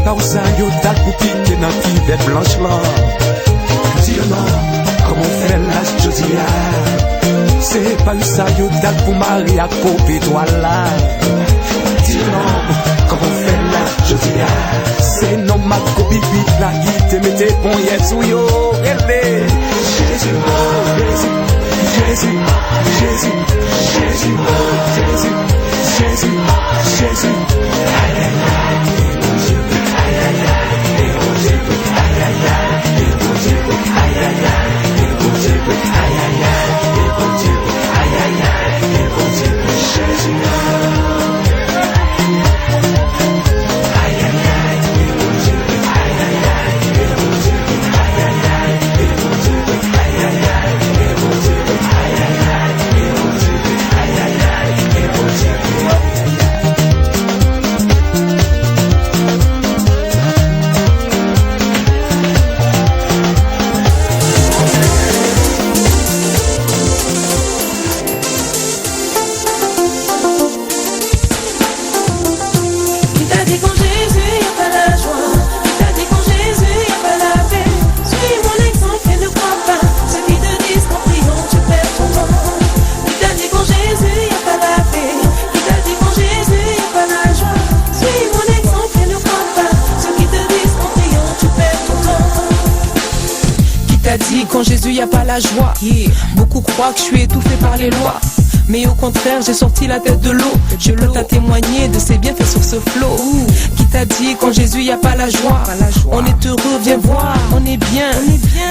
pas où ça yo t'as pour piquer dans qui blanche là. Dis non, comment faire la Josia? C'est pas où ça yo t'as pour marier à couper toi là. Dis non, comment faire la Josia? C'est non ma copie vite la qui te mette bon yes ou yo. Jésus, Jésus, Jésus, Jésus, Jésus, Jésus, Jésus, Jésus. Aïe aïe aïe, mon Dieu, aïe aïe aïe, mon Dieu, aïe aïe aïe, mon Dieu, aïe aïe aïe, mon Dieu, aïe aïe aïe, mon Dieu, aïe aïe aïe, mon Dieu, Jésus. Aïe aïe aïe, mon Dieu, aïe aïe aïe, mon Dieu, aïe aïe aïe, mon Dieu, aïe aïe aïe, mon Dieu, aïe aïe aïe, mon Dieu, aïe aïe aïe, mon Dieu. Quand Jésus y a pas la joie, beaucoup croient que je suis étouffé par les lois. Mais au contraire, j'ai sorti la tête de l'eau. Je peux t'a témoigner de ses bienfaits sur ce flot. Qui t'a dit quand Jésus y a pas la joie? On est heureux, viens voir, on est bien.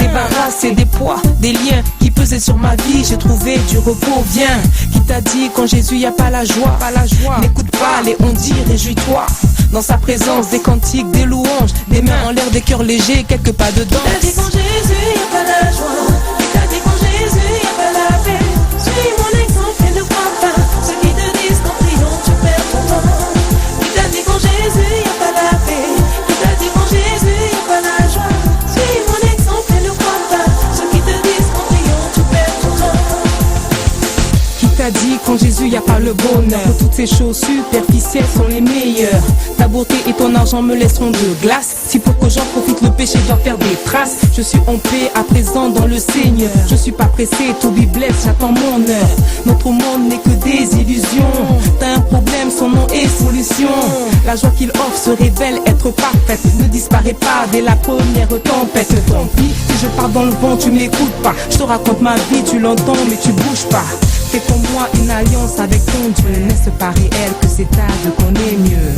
Débarrassé des poids, des liens qui pesaient sur ma vie. J'ai trouvé du repos, viens. Qui t'a dit quand Jésus y a pas la joie? N'écoute pas les on dit, réjouis-toi. Dans sa présence, des cantiques, des louanges, des mains en l'air, des cœurs légers, quelques pas de danse. Qui t'a dit quand Jésus y a pas la joie? Qui t'a dit quand Jésus y a pas la paix? Suis mon exemple et ne crois pas ceux qui te disent qu'en priant tu perds ton temps. Qui t'a dit quand Jésus y a pas la paix? Qui t'a dit quand Jésus y a pas la joie? Suis mon exemple et ne crois pas ceux qui te disent qu'en priant tu perds ton temps. Qui t'a dit quand Jésus y a pas le bonheur? Que toutes ces choses superficielles sont les meilleures. Ta beauté et ton argent me laisseront de glace. Si pour que j'en profite, le péché doit faire des traces. Je suis en paix à présent dans le Seigneur. Je suis pas pressé, to be blessed, j'attends mon heure. Notre monde n'est que des illusions. T'as un problème, son nom est solution. La joie qu'il offre se révèle être parfaite. Ne disparaît pas dès la première tempête. Tant pis, si je pars dans le vent, tu m'écoutes pas. Je te raconte ma vie, tu l'entends mais tu bouges pas. Fais pour moi une alliance avec ton Dieu. N'est-ce pas réel que c'est à Dieu qu'on est mieux?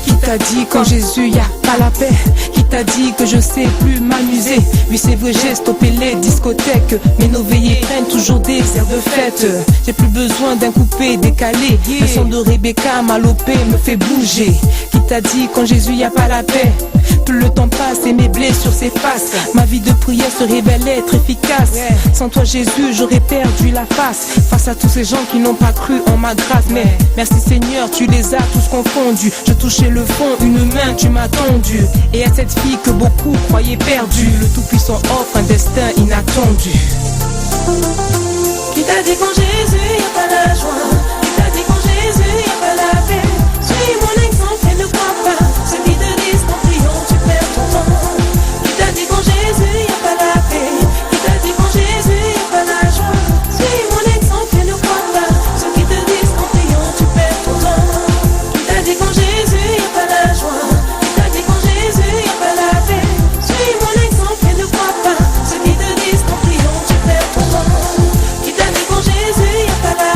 Qui t'a dit quand Jésus y a pas la paix? Qui t'a dit que je sais plus m'amuser? Oui c'est vrai, j'ai stoppé les discothèques, mais nos veillées prennent toujours des airs de fête. J'ai plus besoin d'un coupé décalé. Le son de Rebecca Malopé me fait bouger. Qui t'a dit quand Jésus y a pas la paix? Plus le temps passe et mes blessures s'effacent. Ma vie de prière se révèle être efficace. Sans toi Jésus j'aurais perdu la face à tous ces gens qui n'ont pas cru en ma grâce. Mais merci Seigneur, tu les as tous confondus. Je touchais le fond, une main tu m'as tendu. Et à cette fille que beaucoup croyaient perdue, le Tout-Puissant offre un destin inattendu. Qui t'a dit quand Jésus y a pas la joie? Qui t'a dit quand Jésus y a pas la paix? Suis mon exemple et ne crois pas ceux qui te disent qu'en priant tu perds ton temps. Qui t'a dit quand Jésus y a pas la paix? Qui t'a dit quand Jésus y a pas la joie? Suis mon exemple et ne crois pas ceux qui te disent qu'en priant tu perds ton temps. Qui t'a dit quand Jésus y a pas la joie? Qui t'a dit quand Jésus y a pas la paix? Suis mon exemple et ne crois pas ceux qui te disent qu'en priant tu perds ton temps. Qui t'a dit quand Jésus y a pas la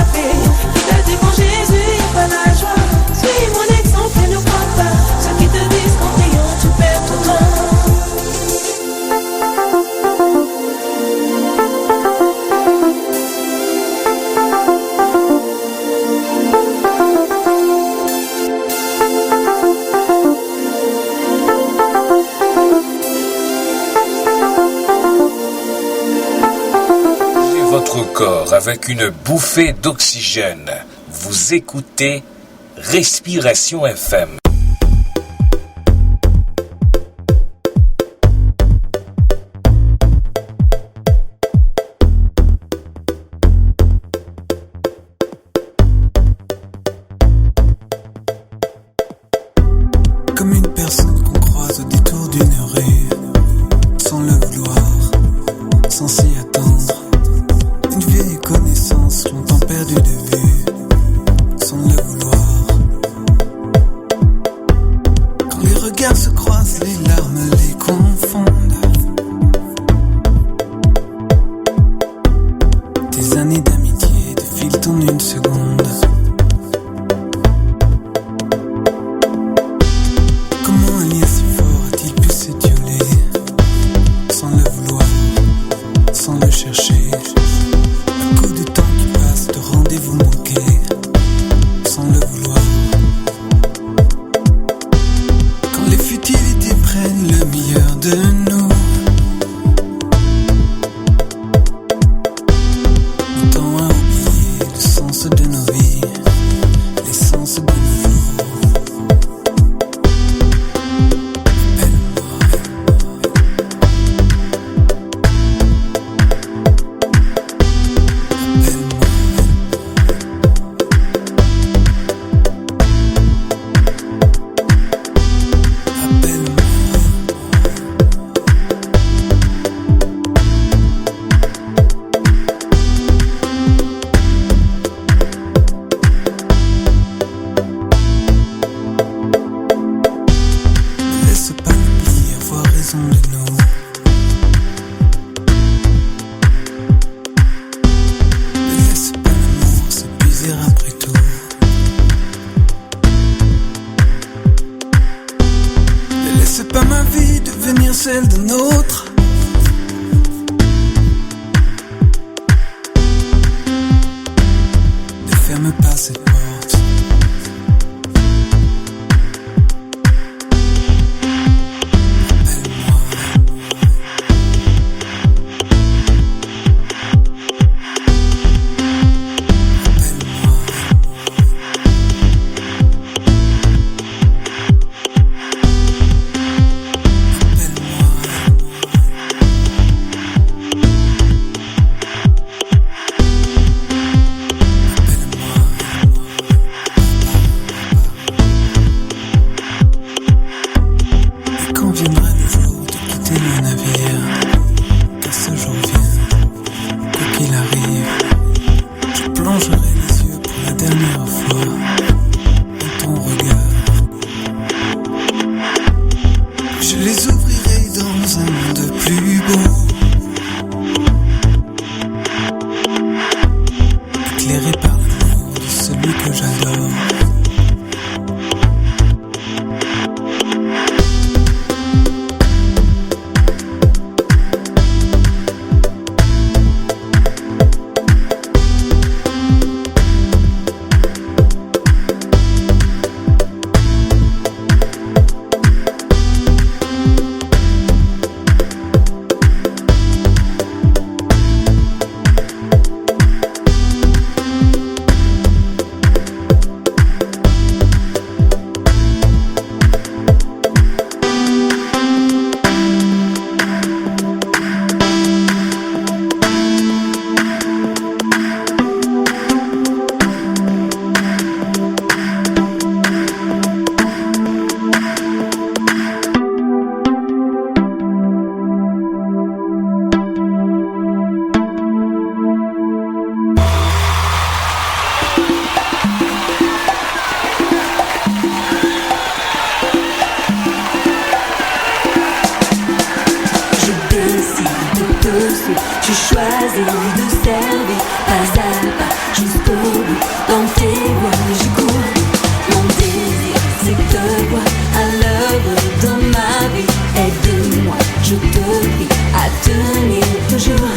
votre corps avec une bouffée d'oxygène. Vous écoutez Respiration FM. Comme une personne qu'on croise au détour d'une rue, sans le vouloir, sans s'y attendre. Une vieille connaissance longtemps perdue de vue, sans le vouloir. Quand les regards se croisent, les larmes les confondent. Des années d'amitié défilent en une seconde. Celle d'un autre. Ne ferme pas cette porte. J'ai choisi de servir pas à pas jusqu'au bout. Dans tes voies je cours. Mon désir c'est de te voir à l'œuvre dans ma vie. Aide-moi, je te prie à tenir toujours.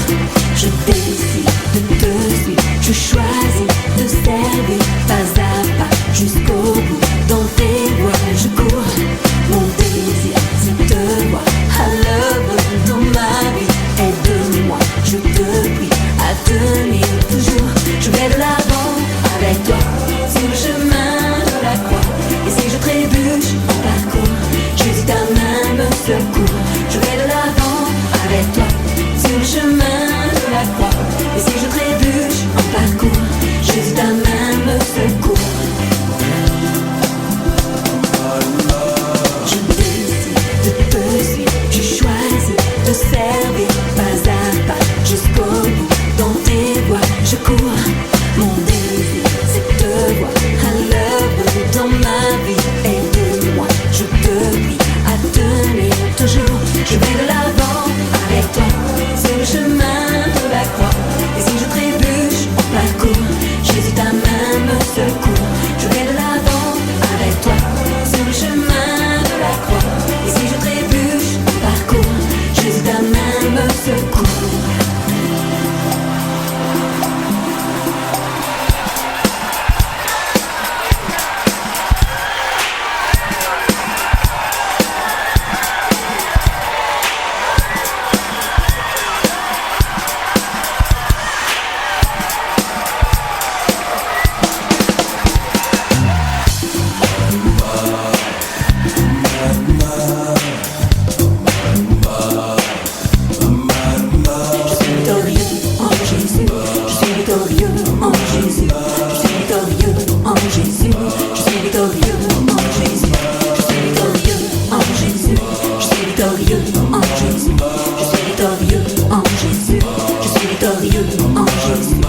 Je décide de te suivre. Je choisis de servir pas à pas jusqu'au bout. Dans tes voies je cours. Mon désir c'est de te voir à l'œuvre dans ma vie. Aide-moi, je te prie à tenir en Jésus. Je suis victorieux en Jésus. Je suis victorieux en Jésus.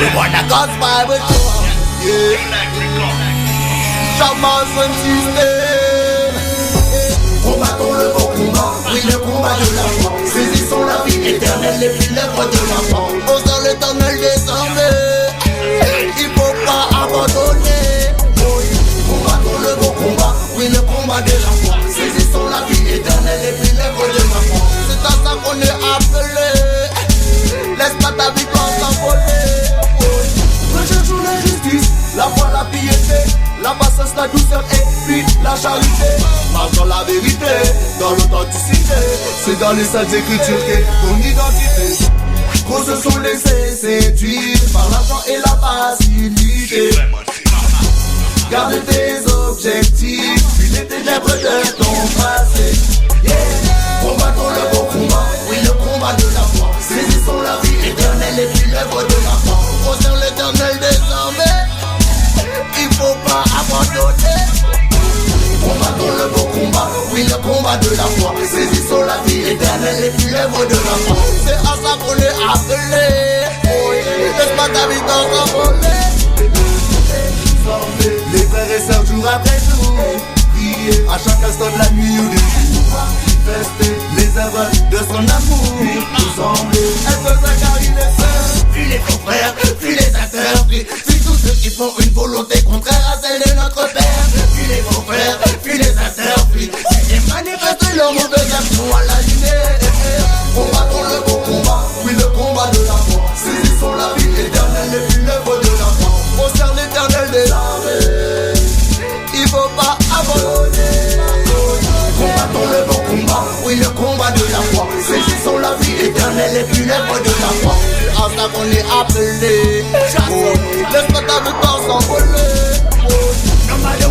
The one that God's Bible show. Yeah. Shaman system. Combattons le bon combat, oui le combat de la foi. Saisissons la vie éternelle et puis l'œuvre de la foi. Au sein l'éternel des armées, il faut pas abandonner. Oui. Combattons le bon combat, oui le combat de la foi. Saisissons la vie éternelle et puis l'œuvre de la foi. C'est à ça qu'on est appelé. Laisse pas ta vie s'envoler. Recherchons la justice, la foi, la piété, la patience, la douceur et puis la charité. Marche dans la vérité, dans l'authenticité. C'est dans les saintes écritures qu'est ton identité. Gros se sont laissés séduire par l'argent et la facilité. Garde tes objectifs, puis les ténèbres de ton passé. Yeah. Combattons le bon combat, oui le combat de la foi. Saisissons la vie éternelle et puis l'œuvre de la foi. Au sein l'éternel des armées, il faut pas abandonner. Combattons le bon combat, oui le combat de la foi. Saisissons la vie éternelle et puis l'œuvre de la foi. C'est à ça qu'on est appelé. Laisse pas ta vie s'envoler. Les frères et sœurs jour après jour, prier à chaque instant de la nuit ou du jour. Manifester les œuvres de son amour. Nous sembler être Zacharie les sœurs. Puis les faux frères, puis les interdits. Puis tous ceux qui font une volonté contraire à celle de notre Père. Puis les faux frères, puis les interdits. Et manifester leur mauvaise action à la lumière. Combattons le bon combat, oui le combat de la foi. Saisissons la vie éternelle et puis l'œuvre de la foi. Au sein l'éternel des armées, il faut pas abandonner. Combattons le bon combat, oui le combat de la foi. Saisissons la vie éternelle et puis l'œuvre de la foi. C'est à ça qu'on est appelé. Laisse pas ta victoire s'envoler. No matter